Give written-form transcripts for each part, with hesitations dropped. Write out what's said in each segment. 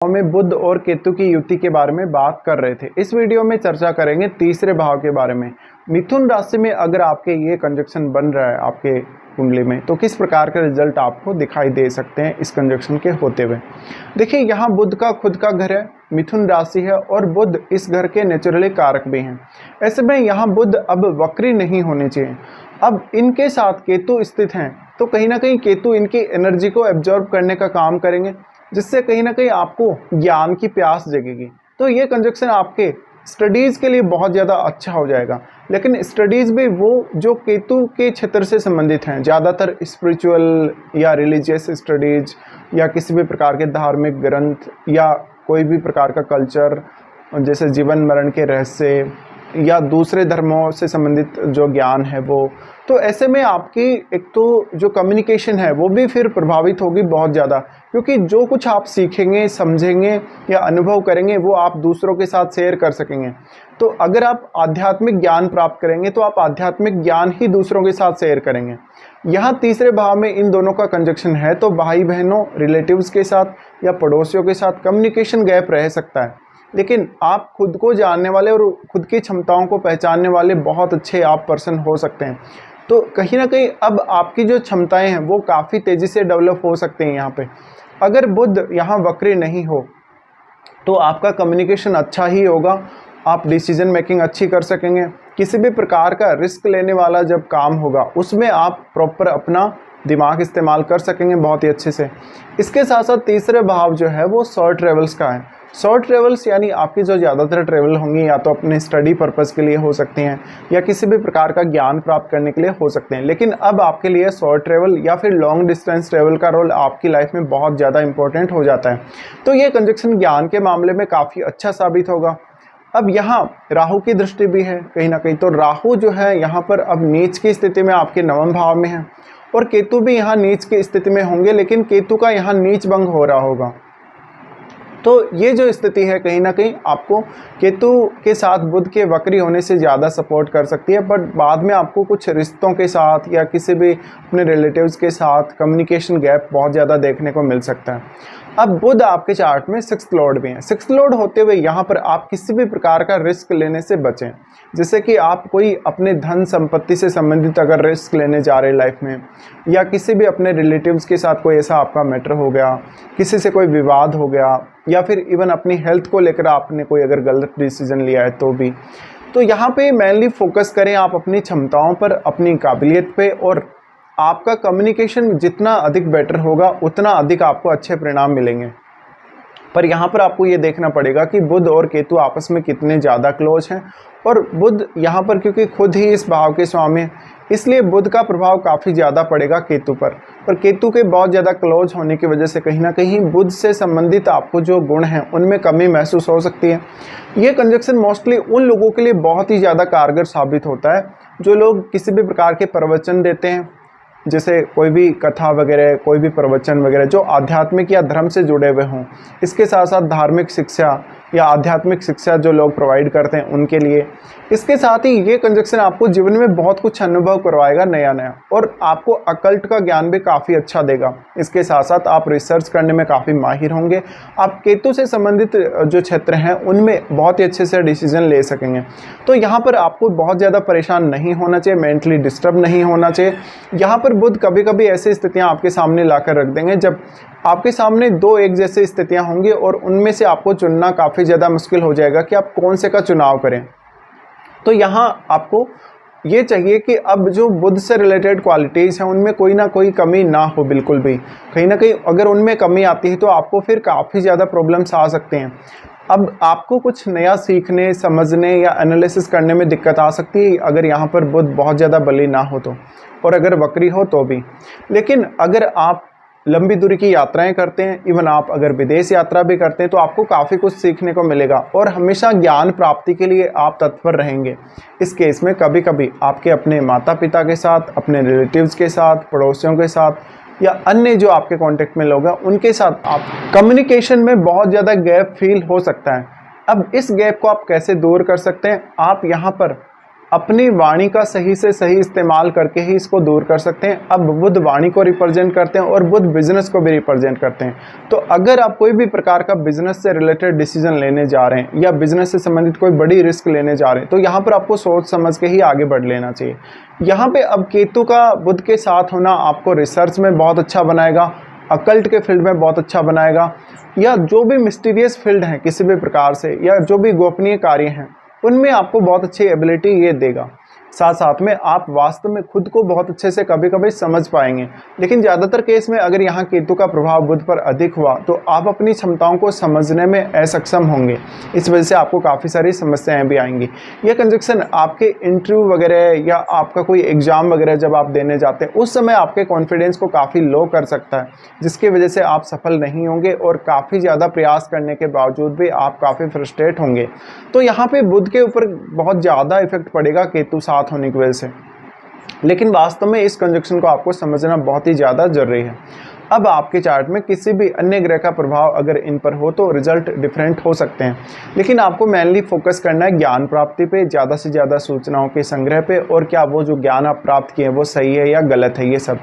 में बुध और केतु की युति के बारे में बात कर रहे थे। इस वीडियो में चर्चा करेंगे तीसरे भाव के बारे में। मिथुन राशि में अगर आपके ये कंजक्शन बन रहा है आपके कुंडली में, तो किस प्रकार का रिजल्ट आपको दिखाई दे सकते हैं इस कंजक्शन के होते हुए। देखिए, यहाँ बुध का खुद का घर है, मिथुन राशि है और बुध इस घर के नेचुरली कारक भी हैं। ऐसे में यहाँ बुध अब वक्री नहीं होने चाहिए। अब इनके साथ केतु स्थित हैं, तो कहीं ना कहीं केतु इनकी एनर्जी को एब्जॉर्ब करने का काम करेंगे, जिससे कहीं ना कहीं आपको ज्ञान की प्यास जगेगी। तो ये कंजक्शन आपके स्टडीज़ के लिए बहुत ज़्यादा अच्छा हो जाएगा। लेकिन स्टडीज़ भी वो जो केतु के क्षेत्र से संबंधित हैं, ज़्यादातर स्पिरिचुअल या रिलीजियस स्टडीज़ या किसी भी प्रकार के धार्मिक ग्रंथ या कोई भी प्रकार का कल्चर, जैसे जीवन मरण के रहस्य या दूसरे धर्मों से संबंधित जो ज्ञान है वो, तो ऐसे में आपकी एक तो जो कम्युनिकेशन है वो भी फिर प्रभावित होगी बहुत ज़्यादा, क्योंकि जो कुछ आप सीखेंगे, समझेंगे या अनुभव करेंगे वो आप दूसरों के साथ शेयर कर सकेंगे। तो अगर आप आध्यात्मिक ज्ञान प्राप्त करेंगे तो आप आध्यात्मिक ज्ञान ही दूसरों के साथ शेयर करेंगे। यहाँ तीसरे भाव में इन दोनों का कंजक्शन है, तो भाई बहनों, रिलेटिव्स के साथ या पड़ोसियों के साथ कम्युनिकेशन गैप रह सकता है। लेकिन आप खुद को जानने वाले और खुद की क्षमताओं को पहचानने वाले बहुत अच्छे आप पर्सन हो सकते हैं। तो कहीं ना कहीं अब आपकी जो क्षमताएं हैं वो काफ़ी तेज़ी से डेवलप हो सकते हैं। यहाँ पे अगर बुध यहाँ वक्री नहीं हो तो आपका कम्युनिकेशन अच्छा ही होगा, आप डिसीजन मेकिंग अच्छी कर सकेंगे। किसी भी प्रकार का रिस्क लेने वाला जब काम होगा उसमें आप प्रॉपर अपना दिमाग इस्तेमाल कर सकेंगे बहुत ही अच्छे से। इसके साथ साथ तीसरे भाव जो है वो शॉर्ट ट्रेवल्स का है। शॉर्ट ट्रेवल्स यानी आपकी जो ज़्यादातर ट्रेवल होंगी या तो अपने स्टडी पर्पज़ के लिए हो सकती हैं या किसी भी प्रकार का ज्ञान प्राप्त करने के लिए हो सकते हैं। लेकिन अब आपके लिए शॉर्ट ट्रेवल या फिर लॉन्ग डिस्टेंस ट्रेवल का रोल आपकी लाइफ में बहुत ज़्यादा इंपॉर्टेंट हो जाता है। तो ये कंजक्शन ज्ञान के मामले में काफ़ी अच्छा साबित होगा। अब यहाँ राहु की दृष्टि भी है कहीं ना कहीं, तो राहु जो है यहाँ पर अब नीच की स्थिति में आपके नवम भाव में है और केतु भी यहाँ नीच की स्थिति में होंगे, लेकिन केतु का यहाँ नीच भंग हो रहा होगा। तो ये जो स्थिति है कहीं ना कहीं आपको केतु के साथ बुध के वक्री होने से ज़्यादा सपोर्ट कर सकती है, बट बाद में आपको कुछ रिश्तों के साथ या किसी भी अपने रिलेटिव्स के साथ कम्युनिकेशन गैप बहुत ज़्यादा देखने को मिल सकता है। अब बुध आपके चार्ट में 6th लॉर्ड भी हैं। 6th लॉर्ड होते हुए यहाँ पर आप किसी भी प्रकार का रिस्क लेने से बचें, जैसे कि आप कोई अपने धन संपत्ति से संबंधित अगर रिस्क लेने जा रहे लाइफ में, या किसी भी अपने रिलेटिव्स के साथ कोई ऐसा आपका मैटर हो गया, किसी से कोई विवाद हो गया, या फिर इवन अपनी हेल्थ को लेकर आपने कोई अगर गलत डिसीजन लिया है तो भी। तो यहाँ पे मेनली फोकस करें आप अपनी क्षमताओं पर, अपनी काबिलियत पे, और आपका कम्युनिकेशन जितना अधिक बेटर होगा उतना अधिक आपको अच्छे परिणाम मिलेंगे। पर यहाँ पर आपको ये देखना पड़ेगा कि बुध और केतु आपस में कितने ज़्यादा क्लोज हैं, और बुध यहाँ पर क्योंकि खुद ही इस भाव के स्वामी है, इसलिए बुध का प्रभाव काफ़ी ज़्यादा पड़ेगा केतु पर केतु के बहुत ज़्यादा क्लोज होने की वजह से कहीं ना कहीं बुध से संबंधित आपको जो गुण हैं उनमें कमी महसूस हो सकती है। ये कंजक्शन मोस्टली उन लोगों के लिए बहुत ही ज़्यादा कारगर साबित होता है जो लोग किसी भी प्रकार के प्रवचन देते हैं, जैसे कोई भी कथा वगैरह, कोई भी प्रवचन वगैरह जो आध्यात्मिक या धर्म से जुड़े हुए हों। इसके साथ साथ धार्मिक शिक्षा या आध्यात्मिक शिक्षा जो लोग प्रोवाइड करते हैं उनके लिए। इसके साथ ही ये कंजक्शन आपको जीवन में बहुत कुछ अनुभव करवाएगा नया नया, और आपको अकल्ट का ज्ञान भी काफ़ी अच्छा देगा। इसके साथ साथ आप रिसर्च करने में काफ़ी माहिर होंगे। आप केतु से संबंधित जो क्षेत्र हैं उनमें बहुत ही अच्छे से डिसीजन ले सकेंगे। तो यहाँ पर आपको बहुत ज़्यादा परेशान नहीं होना चाहिए, मेंटली डिस्टर्ब नहीं होना चाहिए। यहाँ पर बुध कभी कभी ऐसी स्थितियाँ आपके सामने लाकर रख देंगे जब आपके सामने दो एक जैसी स्थितियाँ होंगी और उनमें से आपको चुनना काफ़ी ज़्यादा मुश्किल हो जाएगा कि आप कौन से का चुनाव करें। तो यहाँ आपको ये चाहिए कि अब जो बुध से रिलेटेड क्वालिटीज़ हैं उनमें कोई ना कोई कमी ना हो बिल्कुल भी। कहीं ना कहीं अगर उनमें कमी आती है तो आपको फिर काफ़ी ज़्यादा प्रॉब्लम्स आ सकते हैं। अब आपको कुछ नया सीखने, समझने या एनालिसिस करने में दिक्कत आ सकती है अगर यहाँ पर बुध बहुत ज़्यादा बली ना हो तो, और अगर वक्री हो तो भी। लेकिन अगर आप लंबी दूरी की यात्राएं करते हैं, इवन आप अगर विदेश यात्रा भी करते हैं, तो आपको काफ़ी कुछ सीखने को मिलेगा और हमेशा ज्ञान प्राप्ति के लिए आप तत्पर रहेंगे। इस केस में कभी कभी आपके अपने माता पिता के साथ, अपने रिलेटिव्स के साथ, पड़ोसियों के साथ या अन्य जो आपके कांटेक्ट में लोग हैं उनके साथ आप कम्युनिकेशन में बहुत ज़्यादा गैप फील हो सकता है। अब इस गैप को आप कैसे दूर कर सकते हैं? आप यहाँ पर अपनी वाणी का सही से सही इस्तेमाल करके ही इसको दूर कर सकते हैं। अब बुध वाणी को रिप्रेजेंट करते हैं और बुध बिजनेस को भी रिप्रेजेंट करते हैं। तो अगर आप कोई भी प्रकार का बिजनेस से रिलेटेड डिसीजन लेने जा रहे हैं या बिजनेस से संबंधित कोई बड़ी रिस्क लेने जा रहे हैं, तो यहाँ पर आपको सोच समझ के ही आगे बढ़ लेना चाहिए। यहाँ पे अब केतु का बुध के साथ होना आपको रिसर्च में बहुत अच्छा बनाएगा, अकल्ट के फील्ड में बहुत अच्छा बनाएगा, या जो भी मिस्टीरियस फील्ड है किसी भी प्रकार से, या जो भी गोपनीय कार्य हैं उनमें आपको बहुत अच्छी एबिलिटी ये देगा। साथ साथ में आप वास्तव में खुद को बहुत अच्छे से कभी कभी समझ पाएंगे। लेकिन ज़्यादातर केस में अगर यहाँ केतु का प्रभाव बुध पर अधिक हुआ तो आप अपनी क्षमताओं को समझने में असक्षम होंगे। इस वजह से आपको काफ़ी सारी समस्याएं भी आएंगी। यह कंजक्शन आपके इंटरव्यू वगैरह या आपका कोई एग्ज़ाम वगैरह जब आप देने जाते हैं उस समय आपके कॉन्फिडेंस को काफ़ी लो कर सकता है, जिसकी वजह से आप सफल नहीं होंगे और काफ़ी ज़्यादा प्रयास करने के बावजूद भी आप काफ़ी फ्रस्ट्रेट होंगे। तो यहाँ पे बुध के ऊपर बहुत ज़्यादा इफेक्ट पड़ेगा केतु साथ होने की वजह से। लेकिन वास्तव में इस कंजक्शन को आपको समझना बहुत ही ज़्यादा जरूरी है। अब आपके चार्ट में किसी भी अन्य ग्रह का प्रभाव अगर इन पर हो तो रिजल्ट डिफरेंट हो सकते हैं, लेकिन आपको मेनली फोकस करना है ज्ञान प्राप्ति पे, ज़्यादा से ज़्यादा सूचनाओं के संग्रह पे, और क्या वो जो ज्ञान आप प्राप्त किए वो सही है या गलत है, ये सब।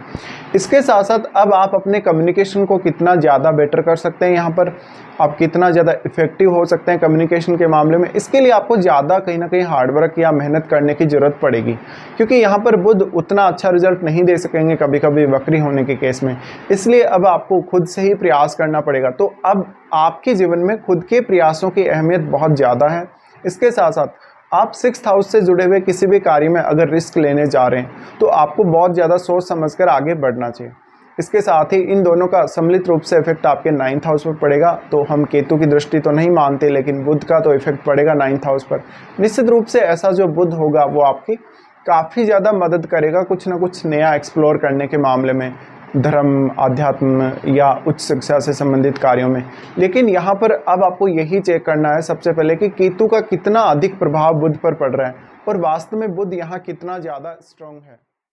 इसके साथ साथ अब आप अपने कम्युनिकेशन को कितना ज़्यादा बेटर कर सकते हैं, यहाँ पर आप कितना ज़्यादा इफेक्टिव हो सकते हैं कम्युनिकेशन के मामले में, इसके लिए आपको ज़्यादा कहीं ना कहीं हार्डवर्क या मेहनत करने की ज़रूरत पड़ेगी, क्योंकि यहाँ पर बुध उतना अच्छा रिजल्ट नहीं दे सकेंगे कभी कभी वक्री होने के केस में। इसलिए अब आपको खुद से ही प्रयास करना पड़ेगा। तो अब आपके जीवन में खुद के प्रयासों की अहमियत बहुत ज़्यादा है। इसके साथ साथ आप 6th हाउस से जुड़े हुए किसी भी कार्य में अगर रिस्क लेने जा रहे हैं तो आपको बहुत ज़्यादा सोच समझकर आगे बढ़ना चाहिए। इसके साथ ही इन दोनों का सम्मिलित रूप से इफेक्ट आपके 9th हाउस पर पड़ेगा। तो हम केतु की दृष्टि तो नहीं मानते, लेकिन बुध का तो इफेक्ट पड़ेगा 9th हाउस पर। निश्चित रूप से ऐसा जो बुध होगा वो आपकी काफ़ी ज़्यादा मदद करेगा कुछ ना कुछ नया एक्सप्लोर करने के मामले में, धर्म, आध्यात्म या उच्च शिक्षा से संबंधित कार्यों में। लेकिन यहाँ पर अब आपको यही चेक करना है सबसे पहले कि केतु का कितना अधिक प्रभाव बुध पर पड़ रहा है और वास्तव में बुध यहाँ कितना ज़्यादा स्ट्रॉन्ग है।